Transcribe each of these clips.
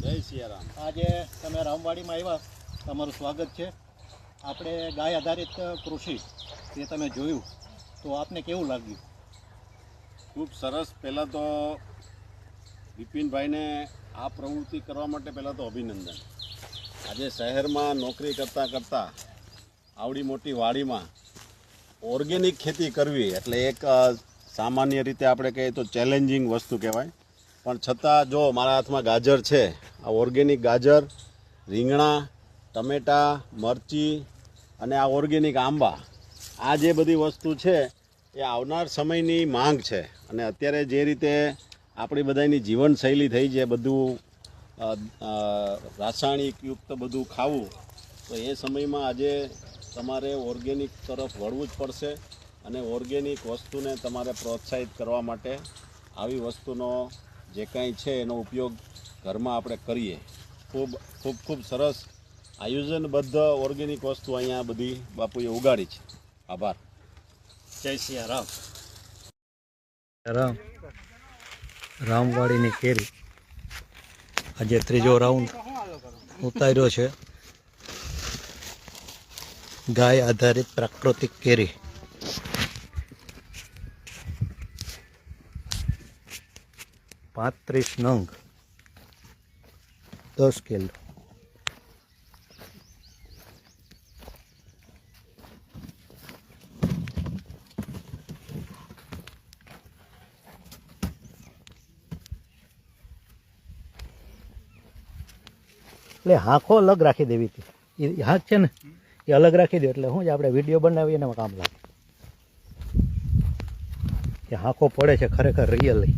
જય સિયારામ. આજે તમે રામવાડીમાં આવ્યા, તમારું સ્વાગત છે. આપણે ગાય આધારિત કૃષિ જે તમે જોયું તો આપને કેવું લાગ્યું? ખૂબ સરસ. પહેલાં તો બિપિનભાઈને આ પ્રવૃત્તિ કરવા માટે પહેલાં તો અભિનંદન. આજે શહેરમાં નોકરી કરતાં આવડી મોટી વાડીમાં ઓર્ગેનિક ખેતી કરવી એટલે એક સામાન્ય રીતે આપણે કહીએ તો ચેલેન્જિંગ વસ્તુ કહેવાય. પણ છતાં જો મારા હાથમાં ગાજર છે, આ ઓર્ગેનિક ગાજર, રીંગણા, ટમેટાં, મરચી અને આ ઓર્ગેનિક આંબા, આ જે બધી વસ્તુ છે એ આવનાર સમયની માંગ છે. અને અત્યારે જે રીતે આપણી બધાની જીવનશૈલી થઈ છે, બધું રાસાયણિકયુક્ત બધું ખાવું, તો એ સમયમાં આજે તમારે ઓર્ગેનિક તરફ વળવું જ પડશે. અને ઓર્ગેનિક વસ્તુને તમારે પ્રોત્સાહિત કરવા માટે આવી વસ્તુનો જે કાંઈ છે એનો ઉપયોગ ઘરમાં આપણે કરીએ. ખૂબ ખૂબ ખૂબ સરસ આયોજનબદ્ધ ઓર્ગેનિક વસ્તુ અહીંયા બધી બાપુએ ઉગાડી છે. આભાર. જય સિયારામ. રામવાડીની કેરી આજે ત્રીજો રાઉન્ડ ઉતાર્યો છે. ગાય આધારિત પ્રાકૃતિક કેરી. પાંત્રીસ નંગ, 10 કિલો. એટલે હાંખો અલગ રાખી દેવી હતી. એ હાંક છે ને એ અલગ રાખી દો એટલે શું છે, આપણે વિડીયો બનાવીએ એમાં કામ લાગે. કે હાંખો પડે છે ખરેખર રિયલી.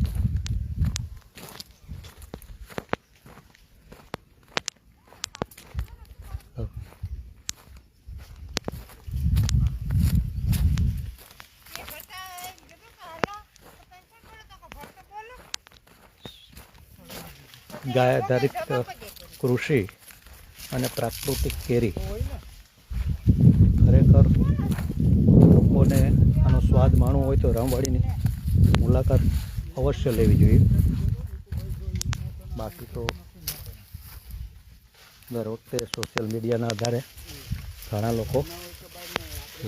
ગાય આધારિત કૃષિ અને પ્રાકૃતિક કેરી ખરેખર લોકોને આનો સ્વાદ માણવો હોય તો રામવાડીની મુલાકાત અવશ્ય લેવી જોઈએ. બાકી તો દર વખતે સોશિયલ મીડિયાના આધારે ઘણા લોકો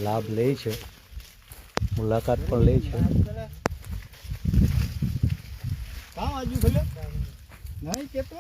લાભ લે છે, મુલાકાત પણ લે છે. નહીં કેતો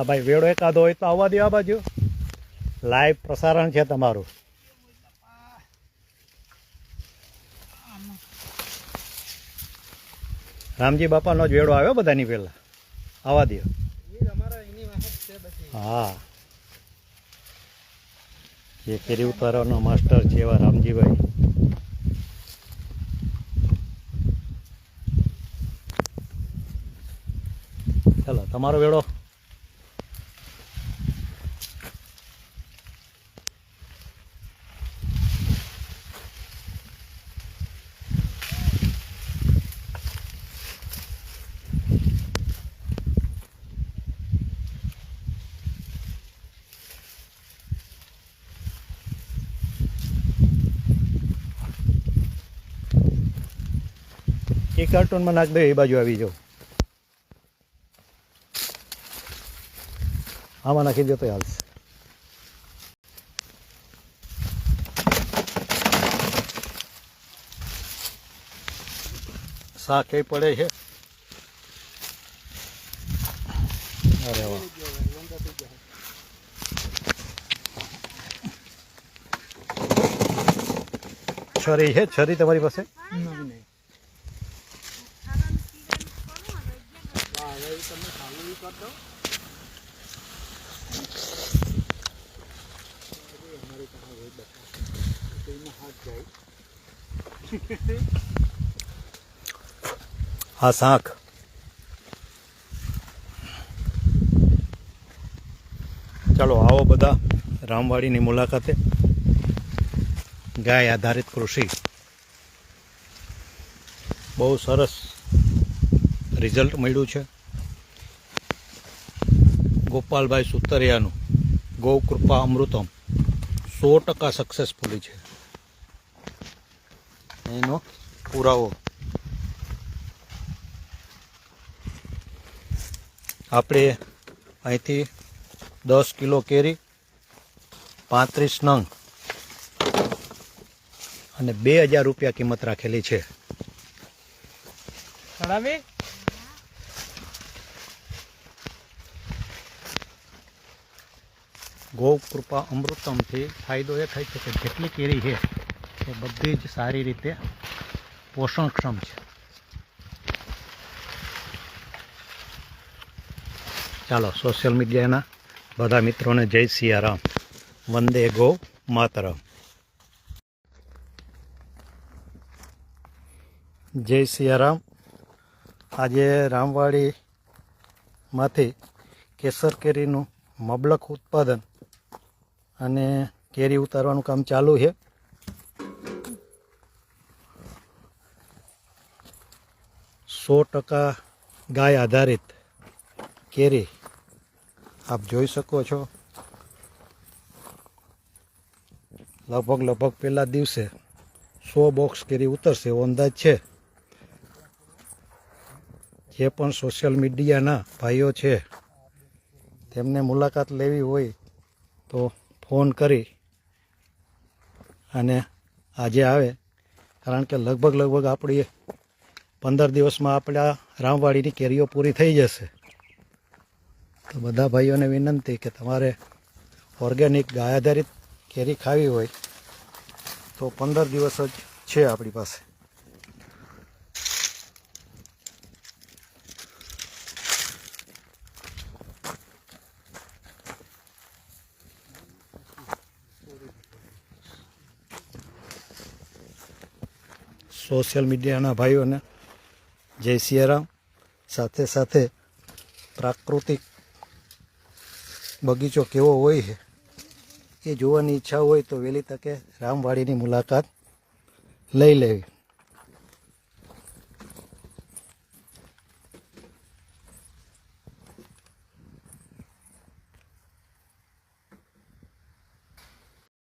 ભાઈ વેડો એકાદો હોય તો આવવા દો આ બાજુ. લાઈવ પ્રસારણ છે તમારું. રામજી બાપાનો જ વેડો આવ્યો બધાની પહેલા. આવવા દો. હા, જે કેરી ઉતારવાનો માસ્ટર છે એવા રામજીભાઈ. ચાલો તમારો વેડો. એ કાર્ટૂનમાં નાખ દે, એ બાજુ આવી જાઓ. આમાં નાખી દો તો હાલશે. શાક એ પડે છે. અરે વાહ. છરી છે? છરી તમારી પાસે? આ શાક ચાલો આવો બધા રામવાડીની મુલાકાતે. ગાય આધારિત કૃષિ બહુ સરસ રિઝલ્ટ મળ્યું છે. ગોપાલભાઈ સુતરિયાનું ગૌ કૃપા અમૃતમ 100% સક્સેસફુલી છે. એનો પુરાવો આપણે અહીંથી 10 કિલો કેરી, 35 નંગ અને 2000 રૂપિયા કિંમત રાખેલી છે. ગૌ કૃપા અમૃતમથી ફાયદો એ થાય છે કે જેટલી કેરી છે એ બધી જ સારી રીતે પોષણક્ષમ છે. ચાલો, સોશિયલ મીડિયાના બધા મિત્રોને જય સિયારામ, વંદે ગૌ માતરમ. જય સિયારામ. આજે રામવાડીમાંથી કેસર કેરીનું મબલક ઉત્પાદન અને કેરી ઉતારવાનું કામ ચાલુ છે. સો ટકા ગાય આધારિત કેરી આપ જોઈ શકો છો. લગભગ પહેલા દિવસે 100 બોક્સ કેરી ઉતરશે એવો અંદાજ છે. જે પણ સોશિયલ મીડિયાના ભાઈઓ છે તેમને મુલાકાત લેવી હોય તો ફોન કરી અને આજે આવે, કારણ કે લગભગ આપણી 15 દિવસમાં આપણા રામવાડીની કેરીઓ પૂરી થઈ જશે. તો બધા ભાઈઓને વિનંતી કે તમારે ઓર્ગેનિક ગાય આધારિત કેરી ખાવી હોય તો 15 દિવસ જ છે આપણી પાસે. સોશિયલ મીડિયાના ભાઈઓને જય સિયારામ. સાથે સાથે પ્રાકૃતિક બગીચો કેવો હોય છે એ જોવાની ઈચ્છા હોય તો વહેલી તકે રામવાડીની મુલાકાત લઈ લેવી.